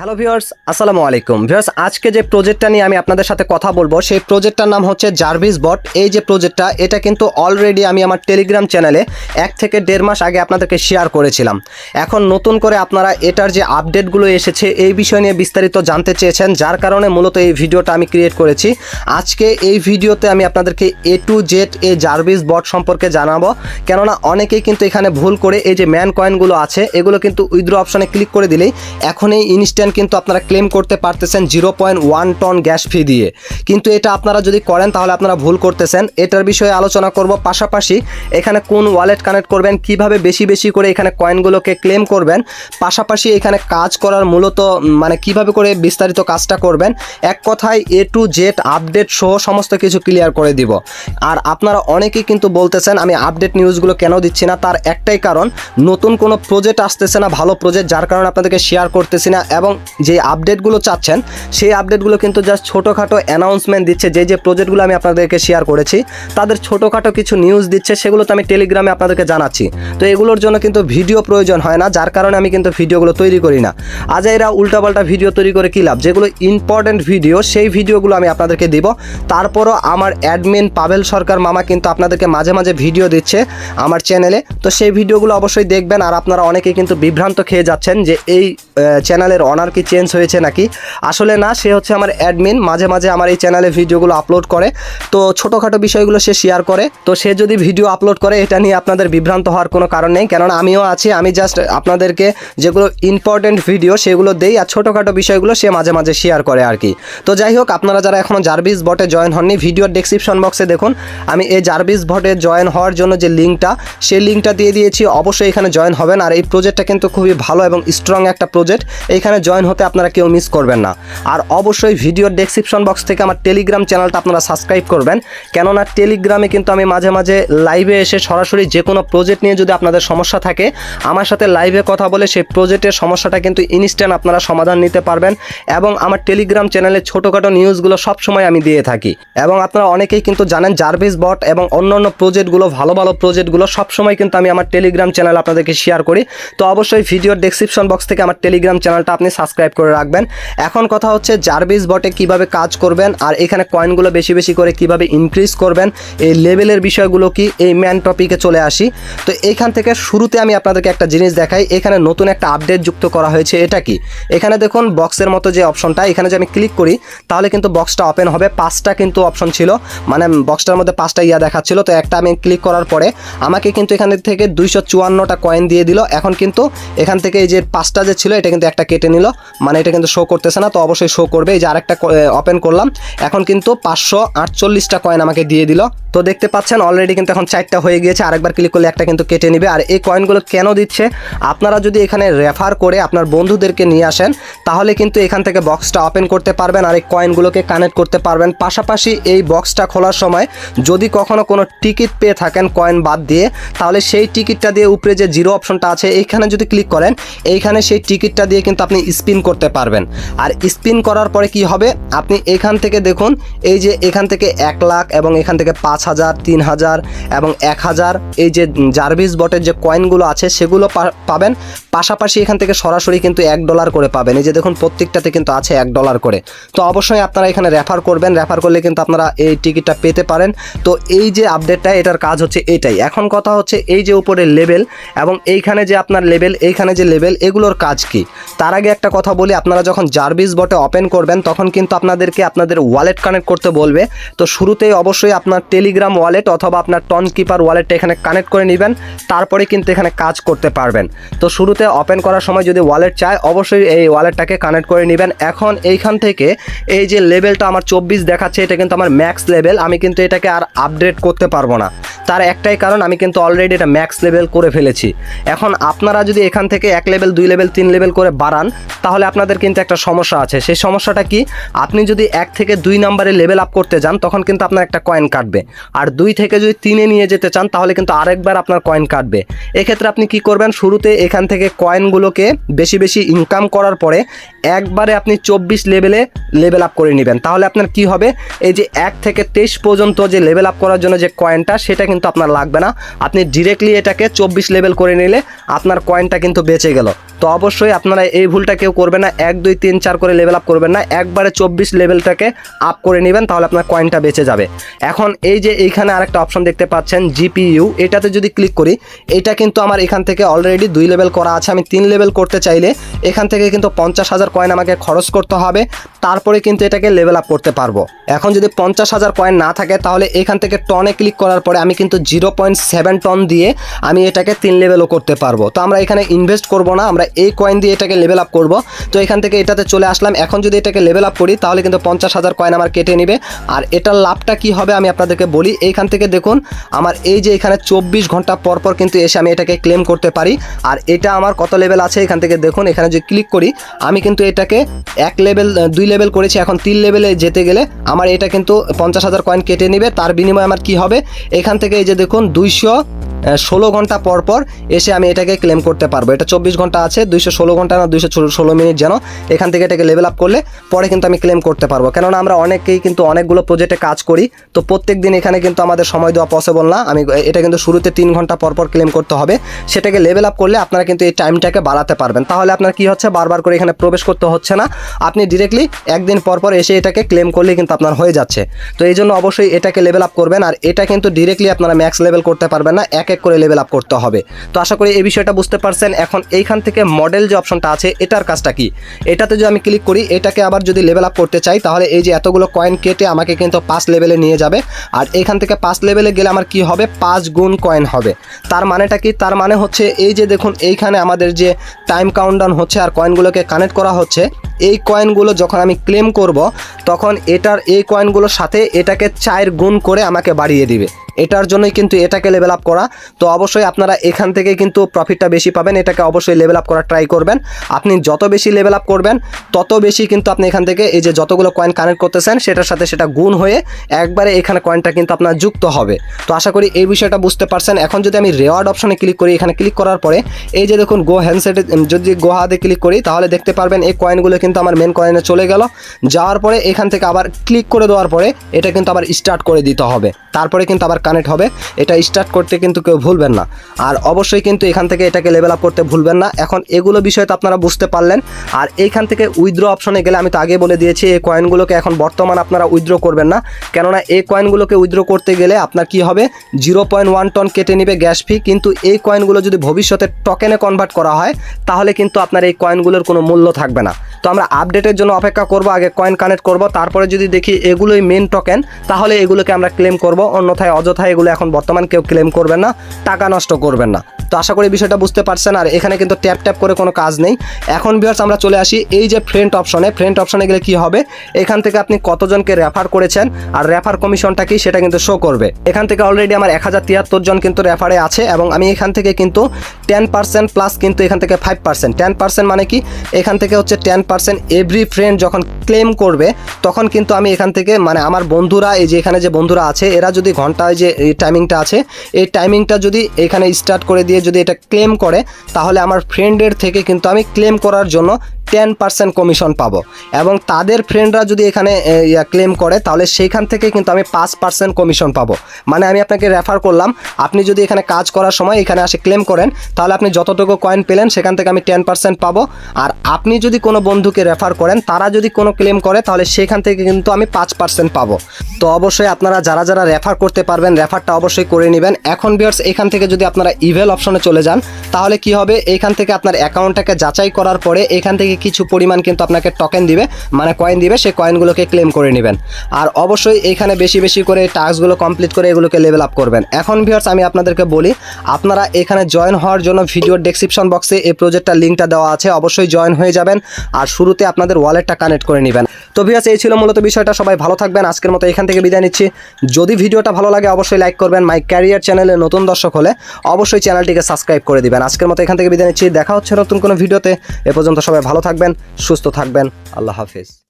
Hello viewers, আসসালামু আলাইকুম। Viewers, আজকে যে প্রজেক্টটা নিয়ে আমি আপনাদের সাথে কথা বলবো সেই প্রজেক্টটার নাম হচ্ছে জার্ভিস বট। এই যে প্রজেক্টটা, এটা কিন্তু অলরেডি আমি আমার টেলিগ্রাম চ্যানেলে 1 থেকে 1.5 মাস আগে আপনাদেরকে শেয়ার করেছিলাম। এখন নতুন করে আপনারা এটার যে আপডেটগুলো এসেছে এই বিষয় নিয়ে বিস্তারিত জানতে চেয়েছেন, যার কারণে মূলত এই ভিডিওটা আমি ক্রিয়েট করেছি। আজকে এই ভিডিওতে আমি আপনাদেরকে A to Z এই জার্ভিস বট সম্পর্কে জানাবো, কেননা অনেকেই কিন্তু এখানে ভুল করে এই যে ম্যান কয়েনগুলো আছে এগুলো কিন্তু উইথড্র অপশনে ক্লিক করে দিলেই এখন এই ইনস্ট্যান্ট কিন্তু আপনারা ক্লেম করতে পারতেছেন 0.1 টন গ্যাস ফি দিয়ে। কিন্তু এটা আপনারা যদি করেন তাহলে আপনারা ভুল করতেছেন। এটার বিষয়ে আলোচনা করব, পাশাপাশি এখানে কোন ওয়ালেট কানেক্ট করবেন, কিভাবে বেশি বেশি করে এখানে কয়েনগুলোকে ক্লেম করবেন, পাশাপাশি এখানে কাজ করার মূলত কিভাবে করে বিস্তারিত কাজটা করবেন, এক কথায় A to Z আপডেট সহ সমস্ত কিছু ক্লিয়ার করে দিব। আর আপনারা অনেকেই কিন্তু বলতেছেন আমি আপডেট নিউজগুলো কেন দিচ্ছি না, তার একটাই কারণ নতুন কোনো প্রজেক্ট আসতেছে না, ভালো প্রজেক্ট, যার কারণে আপনাদেরকে শেয়ার করতেছি না। এবং যে আপডেটগুলো চাচ্ছেন সেই আপডেটগুলো কিন্তু জাস্ট ছোটোখাটো অ্যানাউন্সমেন্ট দিচ্ছে। যে প্রজেক্টগুলো আমি আপনাদেরকে শেয়ার করেছি তাদের ছোটোখাটো কিছু নিউজ দিচ্ছে, সেগুলো তো আমি টেলিগ্রামে আপনাদেরকে জানাচ্ছি। তো এগুলোর জন্য কিন্তু ভিডিও প্রয়োজন হয় না, যার কারণে আমি কিন্তু ভিডিওগুলো তৈরি করি না। আজ এরা উল্টাপাল্টা ভিডিও তৈরি করে কী লাভ? যেগুলো ইম্পর্টেন্ট ভিডিও সেই ভিডিওগুলো আমি আপনাদেরকে দিব। তারপরও আমার অ্যাডমিন পাবেল সরকার মামা কিন্তু আপনাদেরকে মাঝে মাঝে ভিডিও দিচ্ছে আমার চ্যানেলে, তো সেই ভিডিওগুলো অবশ্যই দেখবেন। আর আপনারা অনেকেই কিন্তু বিভ্রান্ত খেয়ে যাচ্ছেন যে এই চ্যানেলের অনার কি চেঞ্জ হয়েছে নাকি। আসলে না, সে হচ্ছে আমার অ্যাডমিন, মাঝে মাঝে আমার এই চ্যানেলে ভিডিওগুলো আপলোড করে, তো ছোটোখাটো বিষয়গুলো সে শেয়ার করে। তো সে যদি ভিডিও আপলোড করে এটা নিয়ে আপনাদের বিভ্রান্ত হওয়ার কোনো কারণ নেই, কেননা আমিও আছি। আমি জাস্ট আপনাদেরকে যেগুলো ইম্পর্টেন্ট ভিডিও সেগুলো দেই, আর ছোটোখাটো বিষয়গুলো সে মাঝে মাঝে শেয়ার করে আর কি। তো যাই হোক, আপনারা যারা এখনও জার্ভিস বটে জয়েন হননি, ভিডিওর ডেসক্রিপশন বক্সে দেখুন আমি এই জার্ভিস বটে জয়েন হওয়ার জন্য যে লিঙ্কটা, সেই লিঙ্কটা দিয়ে দিয়েছি। অবশ্যই এখানে জয়েন হবেন। আর এই প্রজেক্টটা কিন্তু খুবই ভালো এবং স্ট্রং একটা প্রজেক্ট, এইখানে জয়েন হতে আপনারা কেউ মিস করবেন না। আর অবশ্যই ভিডিওর ডেসক্রিপশন বক্স থেকে আমার টেলিগ্রাম চ্যানেলটা আপনারা সাবস্ক্রাইব করবেন, কেননা টেলিগ্রামে কিন্তু আমি মাঝে মাঝে লাইভে এসে সরাসরি যে কোনো প্রজেক্ট নিয়ে যদি আপনাদের সমস্যা থাকে আমার সাথে লাইভে কথা বলে সেই প্রজেক্টের সমস্যাটা কিন্তু ইনস্ট্যান্ট আপনারা সমাধান নিতে পারবেন। এবং আমার টেলিগ্রাম চ্যানেলে ছোটোখাটো নিউজগুলো সবসময় আমি দিয়ে থাকি। এবং আপনারা অনেকেই কিন্তু জানেন জার্ভিস বট এবং অন্যান্য প্রজেক্টগুলো, ভালো ভালো প্রজেক্টগুলো সবসময় কিন্তু আমি আমার টেলিগ্রাম চ্যানেল আপনাদেরকে শেয়ার করি। তো অবশ্যই ভিডিওর ডেসক্রিপশন বক্স থেকে আমার টেলিগ্রাম চ্যানেলটা আপনি সাবস্ক্রাইব করে রাখবেন। এখন কথা হচ্ছে জার্ভিস বটে কিভাবে কাজ করবেন আর এখানে কয়েনগুলো বেশি বেশি করে কিভাবে ইনক্রিজ করবেন, এই লেভেলের বিষয়গুলো কি, এই ম্যান টপিকে চলে আসি। তো এইখান থেকে শুরুতে আমি আপনাদেরকে একটা জিনিস দেখাই। এখানে নতুন একটা আপডেট যুক্ত করা হয়েছে। এটা কি? এখানে দেখুন বক্সের মতো যে অপশনটা, এখানে যে আমি ক্লিক করি তাহলে কিন্তু বক্সটা ওপেন হবে। 5টা কিন্তু অপশন ছিল, বক্সটার মধ্যে 5টা দেখাচ্ছিল। তো একটা আমি ক্লিক করার পরে আমাকে কিন্তু এখান থেকে 254টা কয়েন দিয়ে দিল। এখন কিন্তু এখান থেকে এই যে 5টা যে ছিল এটা কিন্তু একটা কেটে নিল, এটা কিন্তু শো করতেছে না। তো অবশ্যই শো করবে। এই যে আরেকটা ওপেন করলাম, এখন কিন্তু 548টা কয়েন আমাকে দিয়ে দিল। তো দেখতে পাচ্ছেন অলরেডি কিন্তু এখন 4টা হয়ে গিয়েছে। আরেকবার ক্লিক করলে একটা কিন্তু কেটে নেবে। আর এই কয়েনগুলো কেন দিচ্ছে, আপনারা যদি এখানে রেফার করে আপনার বন্ধুদেরকে নিয়ে আসেন তাহলে কিন্তু এখান থেকে বক্সটা ওপেন করতে পারবেন আর এই কয়েনগুলোকে কানেক্ট করতে পারবেন। পাশাপাশি এই বক্সটা খোলার সময় যদি কখনো কোনো টিকিট পেয়ে থাকেন কয়েন বাদ দিয়ে, তাহলে সেই টিকিটটা দিয়ে উপরে যে জিরো অপশনটা আছে এইখানে যদি ক্লিক করেন, এইখানে সেই টিকিটটা দিয়ে কিন্তু আপনি স্পিন করতে পারবেন। আর স্পিন করার পরে কি হবে, আপনি এখান থেকে দেখুন এই যে এখান থেকে 1 লাখ এবং এখান থেকে 5,000, 3,000 এবং 1,000 এই যে জার্ভিস বটের যে কয়েনগুলো আছে সেগুলো পাবেন। পাশাপাশি এখান থেকে সরাসরি কিন্তু $1 করে পাবেন। এই যে দেখুন প্রত্যেকটাতে কিন্তু আছে $1 করে। তো অবশ্যই আপনারা এখানে রেফার করবেন, রেফার করলে কিন্তু আপনারা এই টিকিটটা পেতে পারেন। তো এই যে আপডেটটা, এটার কাজ হচ্ছে এটাই। এখন কথা হচ্ছে এই যে উপরে লেভেল এবং এইখানে যে আপনার লেভেল, এইখানে যে লেভেল, এগুলোর কাজ কি। তার আগে একটা কথা বলি, আপনারা যখন জার্ভিস বটে ওপেন করবেন তখন কিন্তু আপনাদেরকে আপনাদের ওয়ালেট কানেক্ট করতে বলবে। তো শুরুতেই অবশ্যই আপনার টেলিগ্রাম ওয়ালেট অথবা আপনার টন কিপার ওয়ালেটটা এখানে কানেক্ট করে নেবেন, তারপরে কিন্তু এখানে কাজ করতে পারবেন। তো শুরুতে ওপেন করার সময় যদি ওয়ালেট চায় অবশ্যই এই ওয়ালেটটাকে কানেক্ট করে নেবেন। এখন এইখান থেকে এই যে লেভেলটা আমার 24 দেখাচ্ছে, এটা কিন্তু আমার ম্যাক্স লেভেল। আমি কিন্তু এটাকে আর আপডেট করতে পারবো না, তার একটাই কারণ আমি কিন্তু অলরেডি এটা ম্যাক্স লেভেল করে ফেলেছি। এখন আপনারা যদি এখান থেকে 1 লেভেল, 2 লেভেল, 3 লেভেল করে বাড়ান তাহলে আপনাদের কিন্তু একটা সমস্যা আছে। সেই সমস্যাটা কি, আপনি যদি 1 থেকে 2 নম্বরে লেভেল আপ করতে যান তখন কিন্তু আপনার একটা কয়েন কাটবে, আর 2 থেকে যদি 3-এ নিয়ে যেতে চান তাহলে কিন্তু আরেকবার আপনার কয়েন কাটবে। এক্ষেত্রে আপনি কি করবেন, শুরুতে এখান থেকে কয়েনগুলোকে বেশি বেশি ইনকাম করার পরে একবারে আপনি 24 লেভেলে লেভেল আপ করে নেবেন। তাহলে আপনার কি হবে, এই যে 1 থেকে 23 পর্যন্ত যে লেভেল আপ করার জন্য যে কয়েনটা সেটা কিন্তু আপনার লাগবে না। আপনি ডিরেক্টলি এটাকে 24 লেভেল করে নিলে আপনার কয়েনটা কিন্তু বেঁচে গেল। তো অবশ্যই আপনারা এই ভুলটা কেউ কেউ করবেন না, 1 2 3 4 করে লেভেল আপ করবেন না, একবারে 24 লেভেলটাকে আপ করে নেবেন, তাহলে আপনার কয়েনটা বেঁচে যাবে। এখন এই যে এইখানে আরেকটা অপশন দেখতে পাচ্ছেন GPU, এটাতে যদি ক্লিক করি, এটা কিন্তু আমার এখান থেকে অলরেডি 2 লেভেল করা আছে। আমি 3 লেভেল করতে চাইলে এখান থেকে কিন্তু 50,000 কয়েন আমাকে খরচ করতে হবে, তারপরে কিন্তু এটাকে লেভেল আপ করতে পারবো। এখন যদি 50,000 কয়েন না থাকে তাহলে এখান থেকে টনে ক্লিক করার পরে আমি কিন্তু 0.7 টন দিয়ে আমি এটাকে 3 লেভেলও করতে পারবো। তো আমরা এখানে ইনভেস্ট করব না, আমরা এই কয়েন দিয়ে এটাকে লেভেল আপ করব। তো এখান থেকে এটাতে চলে আসলাম। এখন যদি এটাকে লেভেল আপ করি তাহলে কিন্তু 50,000 কয়েন আমার কেটে নেবে। আর এটার লাভটা কি হবে আমি আপনাদেরকে বলি। এইখান থেকে দেখুন আমার এই যে এখানে 24 ঘন্টা পর পর কিন্তু এসে আমি এটাকে ক্লেম করতে পারি। আর এটা আমার কত লেভেল আছে এখান থেকে দেখুন, এখানে যদি ক্লিক করি আমি কিন্তু এটাকে 1 লেভেল 2 লেভেল করেছি, এখন 3 লেভেলে যেতে গেলে আমার এটা কিন্তু 50,000 কয়েন কেটে নেবে। তার বিনিময়ে আমার কি হবে, এখান থেকে এই যে দেখুন 216 ঘন্টা পর পর এসে আমি এটাকে ক্লেম করতে পারবো। এটা 24 ঘন্টা আছে, 216 ঘন্টা না 216 মিনিট যেন, এখান থেকে এটাকে লেভেল আপ করলে পরে কিন্তু আমি ক্লেম করতে পারবো। কেননা আমরা অনেকেই কিন্তু অনেকগুলো প্রজেক্টে কাজ করি, তো প্রত্যেক দিন এখানে কিন্তু আমাদের সময় দেওয়া পসিবল না। আমি এটা কিন্তু শুরুতে 3 ঘন্টা পর পর ক্লেম করতে হবে, সেটাকে লেভেল আপ করলে আপনারা কিন্তু এই টাইমটাকে বাড়াতে পারবেন। তাহলে আপনার কি হচ্ছে, বারবার করে এখানে প্রবেশ করতে হচ্ছে না, আপনি ডিরেক্টলি একদিন পর পর এসে এটাকে ক্লেম করলে কিন্তু আপনার হয়ে যাচ্ছে। তো এই জন্য অবশ্যই এটাকে লেভেল আপ করবেন। আর এটা কিন্তু ডিরেক্টলি আপনারা ম্যাক্স লেভেল করতে পারবেন না, এক এক করে লেভেল আপ করতে হবে। তো আশা করি এই বিষয়টা বুঝতে পারছেন। এখন এইখান থেকে মডেল যে অপশনটা আছে এটার কাজটা কি, এটাতে যদি আমি ক্লিক করি, এটাকে আবার যদি লেভেল আপ করতে চাই তাহলে এই যে এতগুলো কয়েন কেটে আমাকে কিন্তু 5 লেভেলে নিয়ে যাবে। আর এখান থেকে 5 লেভেলে গেলে আমার কি হবে, 5 গুণ কয়েন হবে। তার মানেটা কি, তার মানে হচ্ছে এই যে দেখুন এইখানে আমাদের যে টাইম কাউন্টডাউন হচ্ছে আর কয়েনগুলোকে কানেক্ট করা হচ্ছে, এই কয়েনগুলো যখন আমি ক্লেম করব তখন এটার এই কয়েনগুলোর সাথে এটাকে 4 গুণ করে আমাকে বাড়িয়ে দিবে। এটার জন্যই কিন্তু এটাকে লেভেল আপ করা। তো অবশ্যই আপনারা এখান থেকে কিন্তু প্রফিটটা বেশি পাবেন, এটাকে অবশ্যই লেভেল আপ করা ট্রাই করবেন। আপনি যত বেশি লেভেল আপ করবেন তত বেশি কিন্তু আপনি এখান থেকে এই যে যতগুলো কয়েন কানেক্ট করতেছেন সেটার সাথে সেটা গুণ হয়ে একবারে এখানে কয়েনটা কিন্তু আপনার যুক্ত হবে। তো আশা করি এই বিষয়টা বুঝতে পারছেন। এখন যদি আমি রেওয়ার্ড অপশনে ক্লিক করি, এখানে ক্লিক করার পরে এই যে দেখুন গো হ্যান্ডসেটে যদি গো হাতে ক্লিক করি তাহলে দেখতে পারবেন এই কয়েনগুলো কিন্তু আমার মেন কয়েনে চলে গেল। যাওয়ার পরে এখান থেকে আবার ক্লিক করে দেওয়ার পরে এটা কিন্তু আবার স্টার্ট করে দিতে হবে, তারপরে কিন্তু আবার কানেক্ট হবে। এটা স্টার্ট করতে কিন্তু কেউ ভুলবেন না। আর অবশ্যই কিন্তু এখান থেকে এটাকে লেভেল আপ করতে ভুলবেন না। এখন এগুলো বিষয় তো আপনারা বুঝতে পারলেন। আর এইখান থেকে উইথড্র অপশনে গেলে আমি তো আগে বলে দিয়েছি এই কয়েনগুলোকে এখন বর্তমান আপনারা উইথড্র করবেন না, কেননা এই কয়েনগুলোকে উইথড্র করতে গেলে আপনার কি হবে, 0.1 টন কেটে নেবে গ্যাস ফি। কিন্তু এই কয়েনগুলো যদি ভবিষ্যতে টোকেনে কনভার্ট করা হয় তাহলে কিন্তু আপনার এই কয়েনগুলোর কোনো মূল্য থাকবে না। তো আমরা আপডেটের জন্য অপেক্ষা করব, আগে কয়েন কানেক্ট করব, তারপরে যদি দেখি এগুলোই মেন টোকেন তাহলে এগুলোকে আমরা ক্লেম করব। অন্যথায় অযথায় এগুলো এখন বর্তমান কেউ ক্লেম করবেন না, টাকা নষ্ট করবেন না। তো আশা করি বিষয়টা বুঝতে পারছেন। আর এখানে কিন্তু ট্যাপ ট্যাপ করে কোনো কাজ নেই। এখন ভিউয়ার্স আমরা চলে আসি এই যে ফ্রেন্ড অপশনে। ফ্রেন্ড অপশনে গেলে কি হবে, এখান থেকে আপনি কতজনকে রেফার করেছেন আর রেফার কমিশনটা কি সেটা কিন্তু শো করবে। এখান থেকে অলরেডি আমার 1073 জন কিন্তু রেফারে আছে এবং আমি এখান থেকে কিন্তু 10% প্লাস কিন্তু এখান থেকে 5%। 10% মানে কি, এখান থেকে হচ্ছে 10% এভরি ফ্রেন্ড যখন ক্লেম করবে তখন কিন্তু আমি এখান থেকে মানে আমার বন্ধুরা এই যে এখানে যে বন্ধুরা আছে এরা যদি ঘন্টায় যে টাইমিংটা আছে এই টাইমিংটা যদি এখানে স্টার্ট করে দিয়ে যদি এটা ক্লেম করে তাহলে আমার ফ্রেন্ডের থেকে কিন্তু আমি ক্লেম করার জন্য 10% কমিশন পাবো। এবং তাদের ফ্রেন্ডরা যদি এখানে ক্লেম করে তাহলে সেইখান থেকে কিন্তু আমি 5% কমিশন পাবো। মানে আমি আপনাকে রেফার করলাম, আপনি যদি এখানে কাজ করার সময় এখানে আসে ক্লেম করেন তাহলে আপনি যতটুকু কয়েন পেলেন সেখান থেকে আমি 10% পাবো। আর আপনি যদি কোনো বন্ধুকে রেফার করেন তারা যদি কোনো ক্লেম করে তাহলে সেখান থেকে কিন্তু আমি 5% পাবো। তো অবশ্যই আপনারা যারা যারা রেফার করতে পারবেন রেফারটা অবশ্যই করে নেবেন। এখন ভিউয়ার্স এখান থেকে যদি আপনারা ইভেল অপশনে চলে যান তাহলে কি হবে, এখান থেকে আপনার অ্যাকাউন্টটাকে যাচাই করার পরে এখান থেকে কিছু পরিমাণ কিন্তু আপনাকে টোকেন দিবে, মানে কয়েন দিবে, সেই কয়েনগুলোকে ক্লেম করে নেবেন। আর অবশ্যই এখানে বেশি বেশি করে টাস্কগুলো কমপ্লিট করে এগুলোকে লেভেল আপ করবেন। এখন ভিউয়ার্স আমি আপনাদেরকে বলি, আপনারা এখানে জয়েন হওয়ার জন্য ভিডিওর ডেসক্রিপশন বক্সে এই প্রজেক্টটার লিঙ্কটা দেওয়া আছে, অবশ্যই জয়েন হয়ে যাবেন আর শুরুতে আপনাদের ওয়ালেটটা কানেক্ট করে নেবেন। তো ভিউয়ার্স এই ছিল মূলত বিষয়টা। সবাই ভালো থাকবেন। আজকের মতো এখান থেকে বিদায় নিচ্ছি। যদি ভিডিওটা ভালো লাগে অবশ্যই লাইক করবেন। মাই ক্যারিয়ার চ্যানেলে নতুন দর্শক হলে অবশ্যই চ্যানেলটিকে সাবস্ক্রাইব করে দিবেন। আজকের মতো এখান থেকে বিদায় নিচ্ছি। দেখা হচ্ছে নতুন কোনো ভিডিওতে। এ পর্যন্ত সবাই ভালো থাকবেন, সুস্থ থাকবেন। আল্লাহ হাফেজ।